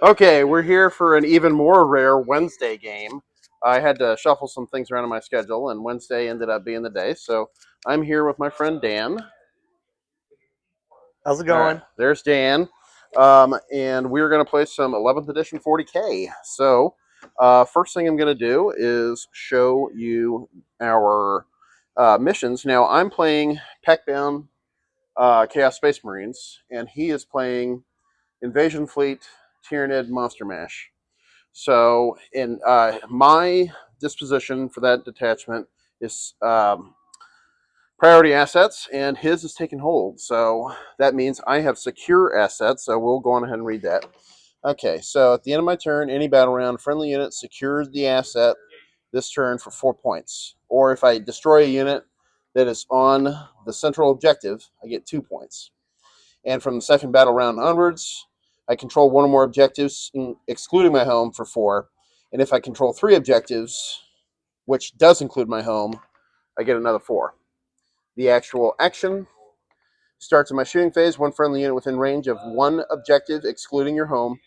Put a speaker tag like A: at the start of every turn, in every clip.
A: Okay, we're here for an even more rare Wednesday game. I had to shuffle some things around in my schedule, and Wednesday ended up being the day. So I'm here with my friend Dan.
B: How's it
A: All right,
B: going?
A: there's Dan. And we're going to play some 11th edition 40K. So, first thing I'm going to do is show you our missions. Now, I'm playing Pac-Bound Chaos Space Marines, and he is playing Invasion Fleet Tyranid Monster Mash. So, in my disposition for that detachment is priority assets, and his is taking hold. So that means I have secure assets. So we'll go on ahead and read that. Okay, so at the end of my turn, any battle round, friendly unit secures the asset this turn for 4 points. Or if I destroy a unit that is on the central objective, I get 2 points. And from the second battle round onwards, I control one or more objectives, excluding my home, for 4. And if I control 3 objectives, which does include my home, I get another 4. The actual action starts in my shooting phase. One friendly unit within range of one objective, excluding your home.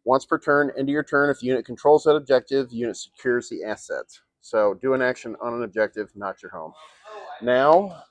A: Once per turn, into your turn. If the unit controls that objective, the unit secures the asset. So do an action on an objective, not your home. Now,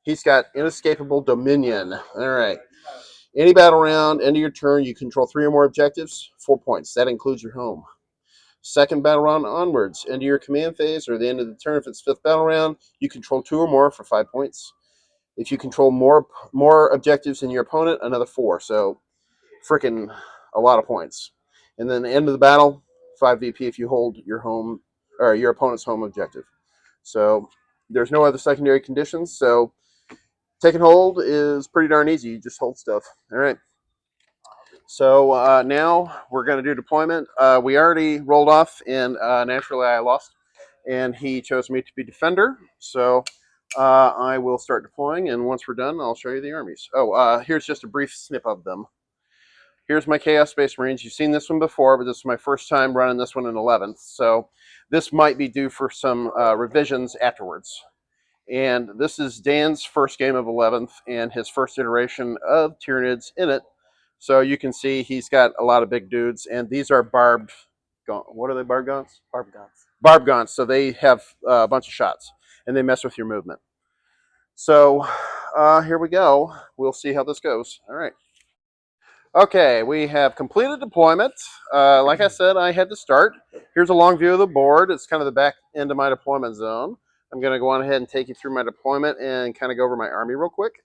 A: he's got inescapable dominion. All right. Any battle round, end of your turn, you control 3 or more objectives, 4 points. That includes your home. Second battle round onwards, end of your command phase or the end of the turn, if it's fifth battle round, you control 2 or more for 5 points. If you control more objectives than your opponent, another 4. So freaking a lot of points. And then the end of the battle, 5 VP if you hold your home or your opponent's home objective. So there's no other secondary conditions. So taking hold is pretty darn easy. You just hold stuff. All right. So now we're going to do deployment. We already rolled off, and naturally I lost, and he chose me to be defender. So I will start deploying, and once we're done, I'll show you the armies. Oh, here's just a brief snip of them. Here's my Chaos Space Marines. You've seen this one before, but this is my first time running this one in 11th. So this might be due for some revisions afterwards. And this is Dan's first game of 11th and his first iteration of Tyranids in it. So you can see he's got a lot of big dudes, and these are barbed. What are they? Barbed gaunts?
B: Barb guns.
A: Barbed gaunts. So they have a bunch of shots, and they mess with your movement. So here we go. We'll see how this goes. All right. Okay, we have completed deployment. Like I said, I had to start. Here's a long view of the board. It's kind of the back end of my deployment zone. I'm going to go on ahead and take you through my deployment and kind of go over my army real quick.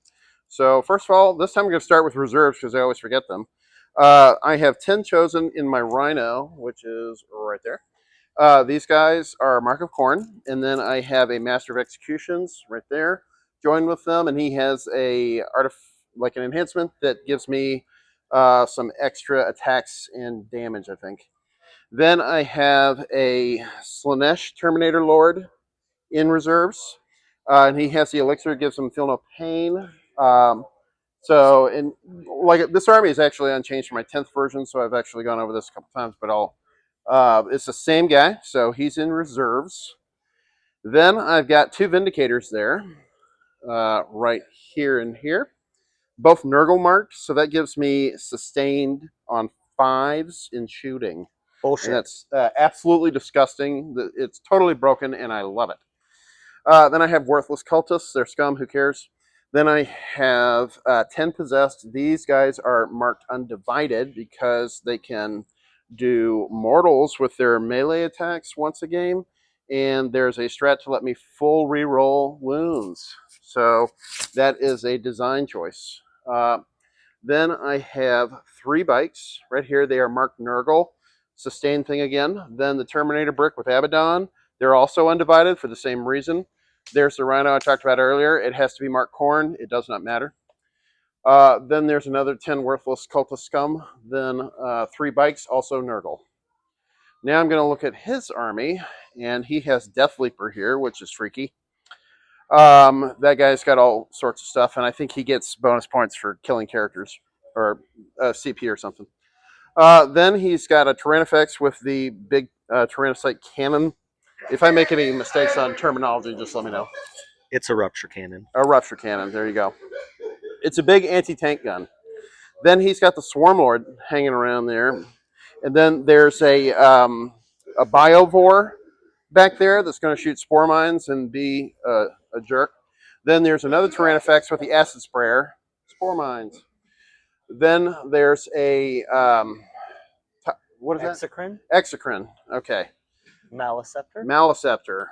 A: So first of all, this time I'm going to start with reserves because I always forget them. I have 10 chosen in my Rhino, which is right there. These guys are Mark of Corn, and then I have a Master of Executions right there, joined with them, and he has like an enhancement that gives me some extra attacks and damage, I think. Then I have a Slanesh Terminator Lord in reserves, and he has the elixir that gives him feel no pain. And like this army is actually unchanged from my 10th version, so I've actually gone over this a couple times, but it's the same guy, so he's in reserves. Then I've got 2 Vindicators there, right here and here. Both Nurgle marked, so that gives me sustained on 5s in shooting.
B: Bullshit.
A: And that's absolutely disgusting. It's totally broken, and I love it. Then I have Worthless Cultists. They're scum, who cares? Then I have 10 Possessed. These guys are marked Undivided because they can do mortals with their melee attacks once a game. And there's a strat to let me full reroll wounds. So that is a design choice. Then I have 3 bikes. Right here, they are marked Nurgle. Sustain thing again. Then the Terminator Brick with Abaddon. They're also undivided for the same reason. There's the Rhino I talked about earlier. It has to be marked Corn. It does not matter. Then there's another 10 Worthless Cultist Scum. Then 3 bikes, also Nurgle. Now I'm going to look at his army, and he has Death Leaper here, which is freaky. That guy's got all sorts of stuff, and I think he gets bonus points for killing characters or CP or something. Then he's got a Tyrannifex with the big Tyrannocyte cannon. If I make any mistakes on terminology, just let me know.
B: It's a rupture cannon.
A: A rupture cannon. There you go. It's a big anti-tank gun. Then he's got the Swarm Lord hanging around there. And then there's a biovore back there that's going to shoot spore mines and be a jerk. Then there's another Tyrannifex with the acid sprayer, spore mines. Then there's a what is that?
B: Exocrine,
A: Exocrine. Okay.
B: Maliceptor,
A: Maliceptor.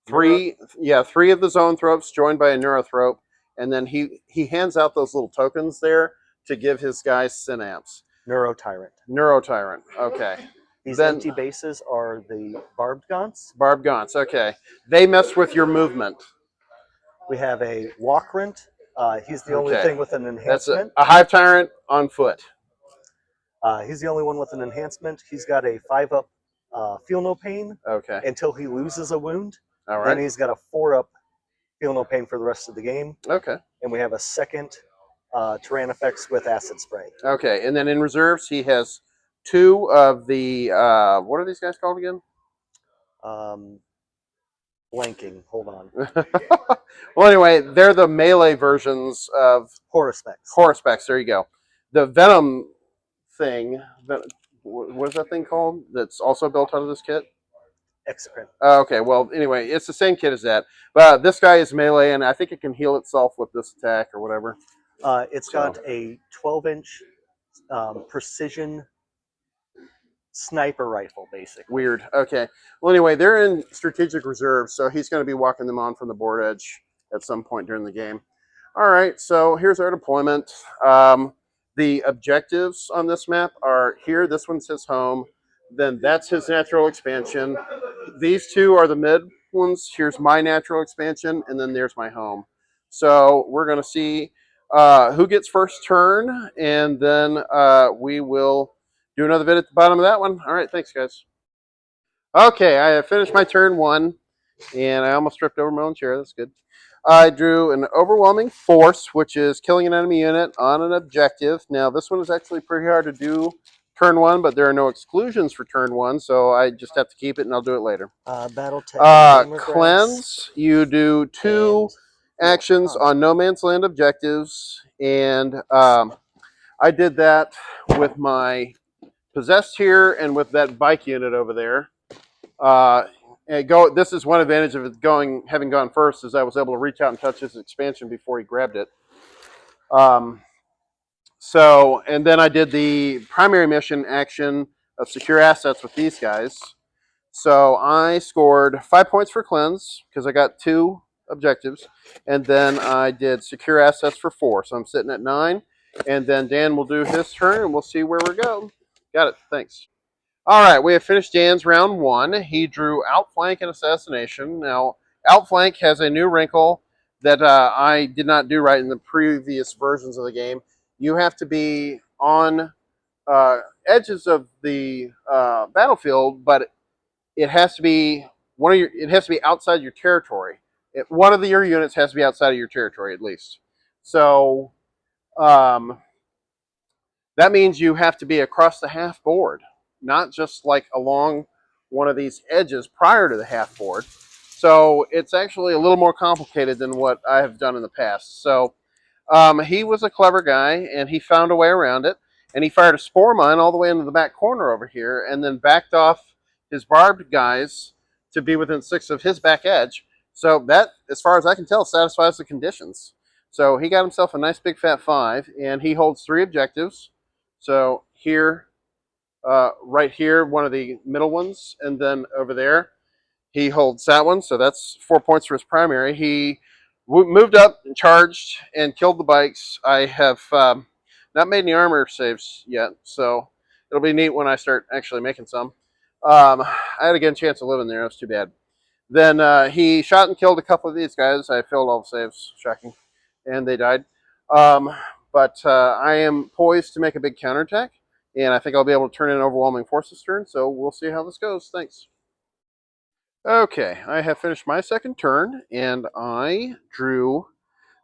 A: Three of the zoanthropes joined by a neurothrope, and then he hands out those little tokens there to give his guys synapse.
B: Neurotyrant.
A: Neurotyrant. Okay.
B: These
A: Then
B: empty bases are the barbed gaunts.
A: Barbed gaunts. Okay. They mess with your movement.
B: We have a Walkrant. He's the only
A: Okay.
B: thing with an
A: That's
B: enhancement.
A: a hive tyrant on foot.
B: He's the only one with an enhancement. He's got a 5-up feel no pain
A: Okay.
B: until he loses a wound.
A: All right.
B: Then he's got a 4-up feel no pain for the rest of the game.
A: Okay.
B: And we have a second Tyrannifex with acid spray.
A: Okay. And then in reserves, he has 2 of the what are these guys called again?
B: Blanking. Hold on.
A: Well, anyway, they're the melee versions of
B: Horospex.
A: Horospex. There you go. The Venom thing. What is that thing called? That's also built out of this kit.
B: Exocrine.
A: Okay. Well, anyway, it's the same kit as that, but this guy is melee, and I think it can heal itself with this attack or whatever.
B: It's got a 12-inch precision sniper rifle, basically.
A: Weird. Okay. Well, anyway, they're in strategic reserve, so he's going to be walking them on from the board edge at some point during the game. All right. So here's our deployment. The objectives on this map are here. This one's his home. Then that's his natural expansion. These 2 are the mid ones. Here's my natural expansion, and then there's my home. So we're going to see who gets first turn, and then we will do another bit at the bottom of that one. All right, thanks, guys. Okay, I have finished my turn 1, and I almost tripped over my own chair. That's good. I drew an overwhelming force, which is killing an enemy unit on an objective. Now, this one is actually pretty hard to do turn 1, but there are no exclusions for turn 1, so I just have to keep it, and I'll do it later.
B: Battle tech.
A: Cleanse. You do 2 actions on no man's land objectives, and I did that with my possessed here and with that bike unit over there. This is one advantage of it having gone first, is I was able to reach out and touch his expansion before he grabbed it. And then I did the primary mission action of secure assets with these guys. So I scored 5 points for cleanse because I got 2 objectives, and then I did secure assets for 4. So I'm sitting at 9, and then Dan will do his turn, and we'll see where we go. Got it. Thanks. All right, we have finished Dan's round 1. He drew Outflank and Assassination. Now, Outflank has a new wrinkle that I did not do right in the previous versions of the game. You have to be on edges of the battlefield, but it has to be outside your territory. One of your units has to be outside of your territory at least. So that means you have to be across the half board, not just like along one of these edges prior to the half board. So it's actually a little more complicated than what I have done in the past. So he was a clever guy, and he found a way around it, and he fired a spore mine all the way into the back corner over here, and then backed off his barbed guys to be within 6 of his back edge. So that, as far as I can tell, satisfies the conditions. So he got himself a nice big fat 5, and he holds 3 objectives. So here, right here, one of the middle ones, and then over there, he holds that one. So that's 4 points for his primary. He moved up and charged and killed the bikes. I have not made any armor saves yet, so it'll be neat when I start actually making some. I had a good chance of living there. That was too bad. Then he shot and killed a couple of these guys. I failed all the saves, shocking, and they died. But I am poised to make a big counterattack, and I think I'll be able to turn in an overwhelming force this turn, so we'll see how this goes. Thanks. Okay, I have finished my second turn, and I drew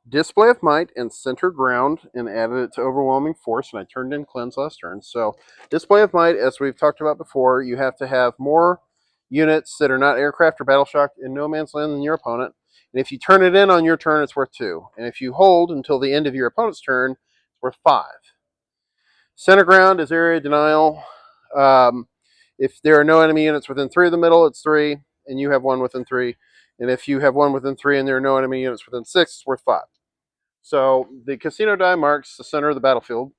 A: Display of Might and Center Ground and added it to Overwhelming Force, and I turned in Cleanse last turn. So Display of Might, as we've talked about before, you have to have more units that are not aircraft or battle shocked in no man's land than your opponent. And if you turn it in on your turn, it's worth 2. And if you hold until the end of your opponent's turn, it's worth 5. Center Ground is area denial. If there are no enemy units within 3 of the middle, it's 3, and you have one within 3. And if you have one within 3 and there are no enemy units within 6, it's worth 5. So the casino die marks the center of the battlefield.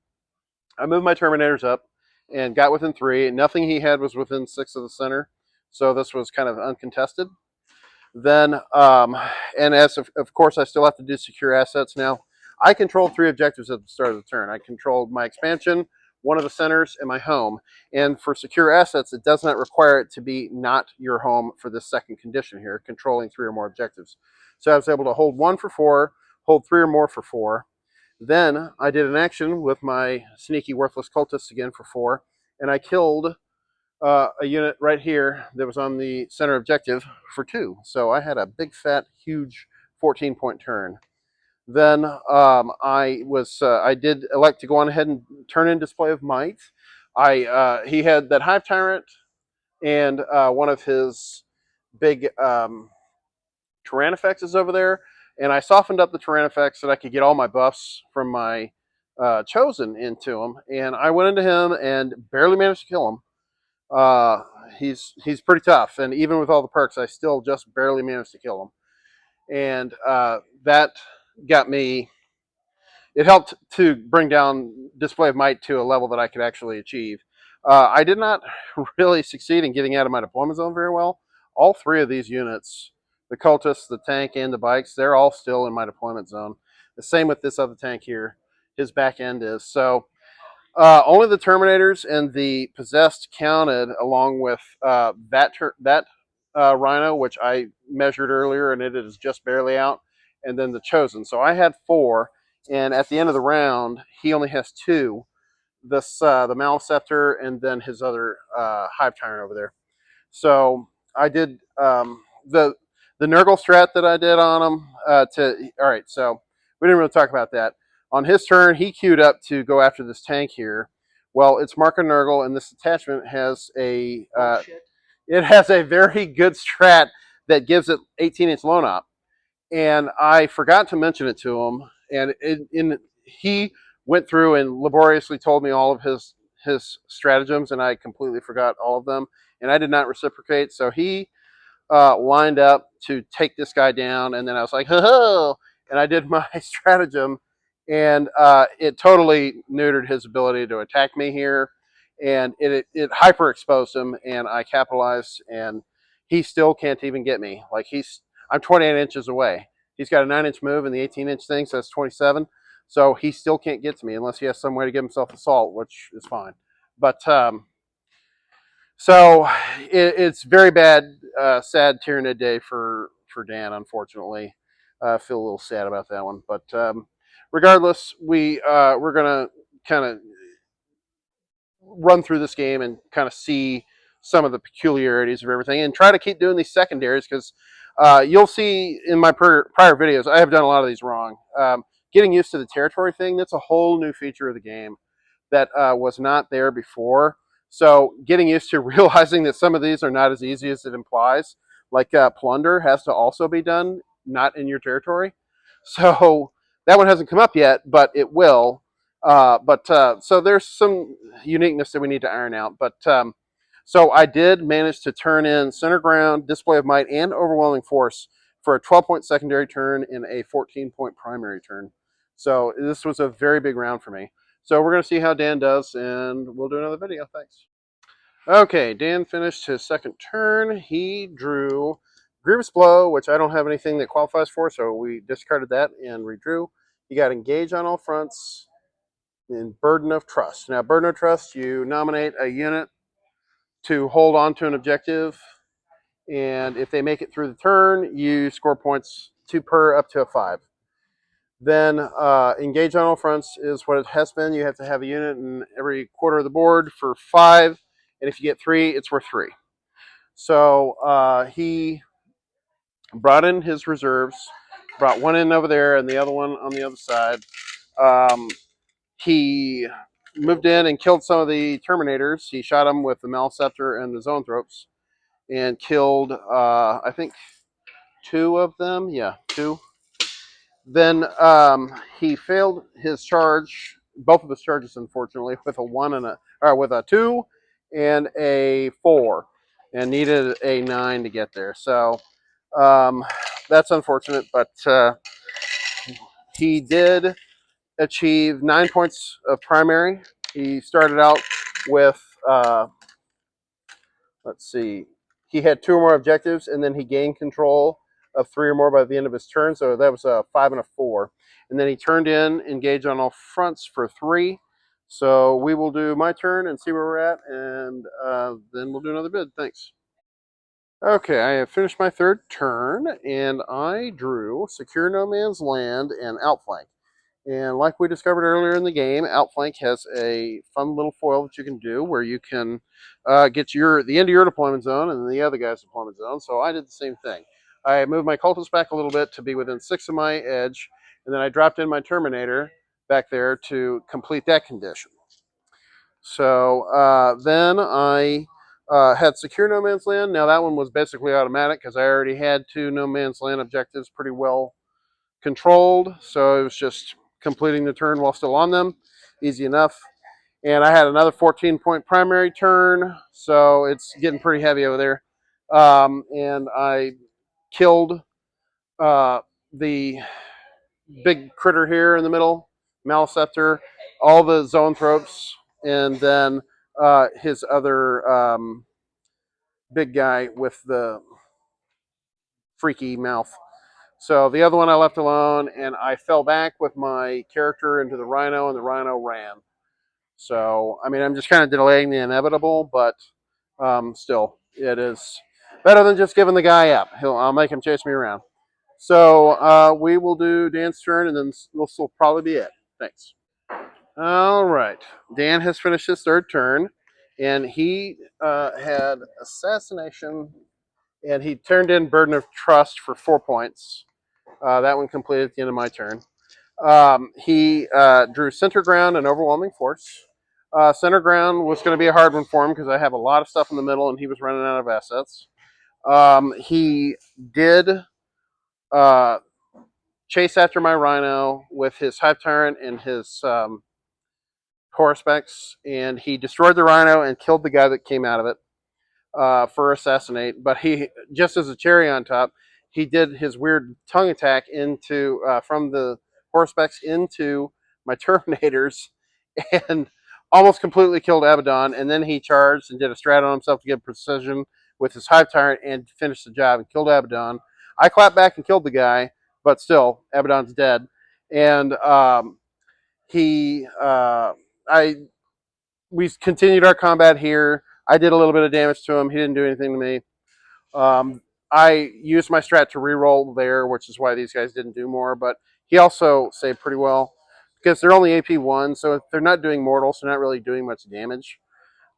A: I moved my Terminators up and got within 3. Nothing he had was within 6 of the center, so this was kind of uncontested. Then, and as of course, I still have to do secure assets now. I controlled 3 objectives at the start of the turn. I controlled my expansion, one of the centers, and my home. And for secure assets, it does not require it to be not your home for this second condition here, controlling 3 or more objectives. So I was able to hold 1 for 4, hold 3 or more for 4. Then I did an action with my sneaky worthless cultists again for 4, and I killed a unit right here that was on the center objective for 2. So I had a big, fat, huge 14-point turn. Then I did elect to go on ahead and turn in Display of Might. He had that Hive Tyrant and one of his big Tyrannifexes over there, and I softened up the Tyrannifex so that I could get all my buffs from my Chosen into him, and I went into him and barely managed to kill him. He's pretty tough, and even with all the perks, I still just barely managed to kill him. And that got me. It helped to bring down Display of Might to a level that I could actually achieve. I did not really succeed in getting out of my deployment zone very well. All 3 of these units, the cultists, the tank, and the bikes, they're all still in my deployment zone. The same with this other tank here. His back end is. So only the Terminators and the Possessed counted, along with that Rhino, which I measured earlier, and it is just barely out, and then the Chosen. So I had 4, and at the end of the round, he only has 2. This the Maleceptor, and then his other Hive Tyrant over there. So I did the Nurgle strat that I did on him. All right, so we didn't really talk about that. On his turn, he queued up to go after this tank here. Well, it's Mark and Nurgle, and this attachment has it has a very good strat that gives it 18-inch loan op. And I forgot to mention it to him, and he went through and laboriously told me all of his stratagems, and I completely forgot all of them, and I did not reciprocate. So he lined up to take this guy down, and then I was like, ho, and I did my stratagem, and it totally neutered his ability to attack me here, and it hyper exposed him, and I capitalized, and he still can't even get me. Like I'm 28 inches away. He's got a 9-inch move and the 18-inch thing, so that's 27. So he still can't get to me unless he has some way to give himself assault, which is fine. But so it's very bad, sad Tyranid day for Dan, unfortunately. I feel a little sad about that one. But regardless, we're going to kind of run through this game and kind of see some of the peculiarities of everything and try to keep doing these secondaries because you'll see in my prior videos, I have done a lot of these wrong. Getting used to the territory thing, that's a whole new feature of the game that was not there before. So getting used to realizing that some of these are not as easy as it implies, like plunder has to also be done not in your territory. So that one hasn't come up yet, but it will. So there's some uniqueness that we need to iron out. But so I did manage to turn in Center Ground, Display of Might, and Overwhelming Force for a 12-point secondary turn and a 14-point primary turn. So this was a very big round for me. So we're going to see how Dan does, and we'll do another video. Thanks. Okay, Dan finished his second turn. He drew Grievous Blow, which I don't have anything that qualifies for, so we discarded that and redrew. He got Engage on all fronts and Burden of Trust. Now, Burden of Trust, you nominate a unit to hold on to an objective, and if they make it through the turn, you score points 2 per up to a 5. Then Engage on all fronts is what it has been. You have to have a unit in every quarter of the board for 5, and if you get 3, it's worth 3. So he brought in his reserves, brought one in over there and the other one on the other side. He moved in and killed some of the Terminators. He shot them with the Maleceptor and the Zoanthropes and killed, I think, 2 of them. Yeah, 2. Then he failed his charge, both of his charges, unfortunately, with a 1 and with a 2 and a 4, and needed a 9 to get there. So um, that's unfortunate, but he did achieve 9 points of primary. He started out with, let's see, he had 2 or more objectives, and then he gained control of 3 or more by the end of his turn. So that was a 5 and a 4. And then he turned in, engaged on all fronts for 3. So we will do my turn and see where we're at, and then we'll do another bid. Thanks. Okay, I have finished my third turn, and I drew Secure No Man's Land and Outflank. And like we discovered earlier in the game, Outflank has a fun little foil that you can do where you can get the end of your deployment zone and the other guy's deployment zone. So I did the same thing. I moved my cultist back a little bit to be within 6 of my edge, and then I dropped in my Terminator back there to complete that condition. So then I had Secure No Man's Land. Now that one was basically automatic because I already had 2 No Man's Land objectives pretty well controlled. So it was just completing the turn while still on them. Easy enough. And I had another 14-point primary turn, so it's getting pretty heavy over there. And I killed the big critter here in the middle, Maliceptor, all the zoanthropes, and then his other big guy with the freaky mouth. So the other one I left alone, and I fell back with my character into the rhino, and the rhino ran. So, I mean, I'm just kind of delaying the inevitable, but still, it is better than just giving the guy up. I'll make him chase me around. So we will do Dan's turn, and then this will probably be it. Thanks. All right. Dan has finished his third turn, and he had Assassination, and he turned in Burden of Trust for 4 points. That one completed at the end of my turn. He drew Center Ground and Overwhelming Force. Center Ground was going to be a hard one for him because I have a lot of stuff in the middle, and he was running out of assets. He did chase after my Rhino with his Hive Tyrant and his Horsepex, and he destroyed the Rhino and killed the guy that came out of it for Assassinate. But he, just as a cherry on top, he did his weird tongue attack into from the Horsepex into my Terminators and almost completely killed Abaddon. And then he charged and did a strat on himself to get precision with his Hive Tyrant and finished the job and killed Abaddon. I clapped back and killed the guy, but still, Abaddon's dead. And I we continued our combat here. I did a little bit of damage to him. He didn't do anything to me. I used my strat to reroll there, which is why these guys didn't do more. But he also saved pretty well because they're only AP1, so if they're not doing mortals, they're not really doing much damage.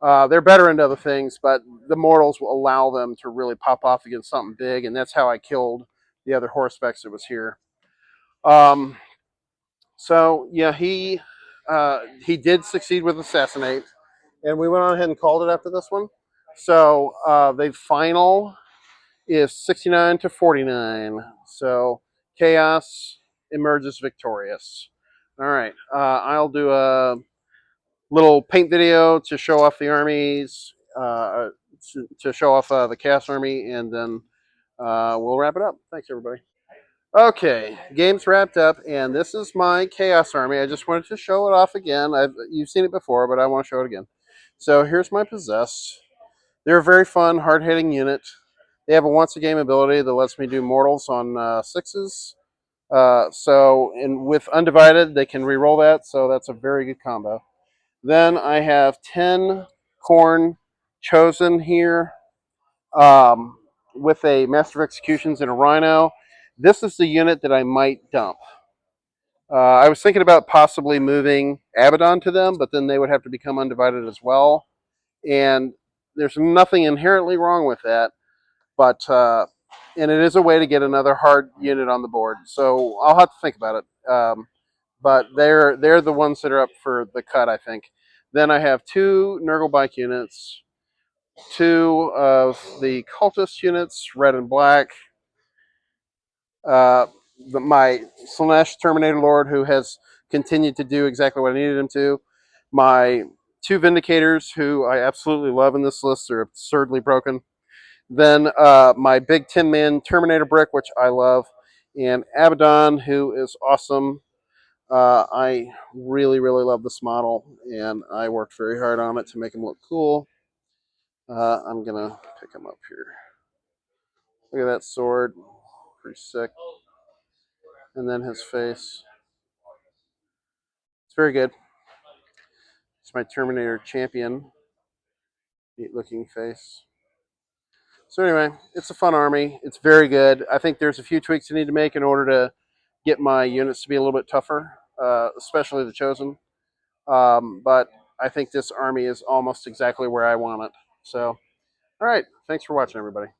A: They're better into other things, but the mortals will allow them to really pop off against something big, and that's how I killed the other Horsepex that was here. So yeah, he did succeed with Assassinate, and we went on ahead and called it after this one. So the final is 69-49. So Chaos emerges victorious. All right, I'll do a little paint video to show off the armies, to show off the Chaos Army, and then we'll wrap it up. Thanks, everybody. Okay, game's wrapped up, and this is my Chaos Army. I just wanted to show it off again. You've seen it before, but I want to show it again. So here's my Possessed. They're a very fun, hard-hitting unit. They have a once-a-game ability that lets me do mortals on 6s. And with Undivided, they can re-roll that, so that's a very good combo. Then I have 10 Khorne Chosen here with a Master of Executions and a Rhino. This is the unit that I might dump. I was thinking about possibly moving Abaddon to them, but then they would have to become Undivided as well. And there's nothing inherently wrong with that, but and it is a way to get another hard unit on the board. So I'll have to think about it. But they're the ones that are up for the cut, I think. Then I have 2 Nurgle Bike units, 2 of the Cultist units, red and black. My Slanesh Terminator Lord, who has continued to do exactly what I needed him to. My 2 Vindicators, who I absolutely love in this list. They're absurdly broken. Then my big Tin Man Terminator brick, which I love, and Abaddon, who is awesome. I really, really love this model, and I worked very hard on it to make him look cool. I'm gonna pick him up here. Look at that sword, pretty sick. And then his face. It's very good. It's my Terminator champion. Neat looking face. So anyway, it's a fun army. It's very good. I think there's a few tweaks I need to make in order to get my units to be a little bit tougher, especially the Chosen. But I think this army is almost exactly where I want it. So, all right. Thanks for watching, everybody.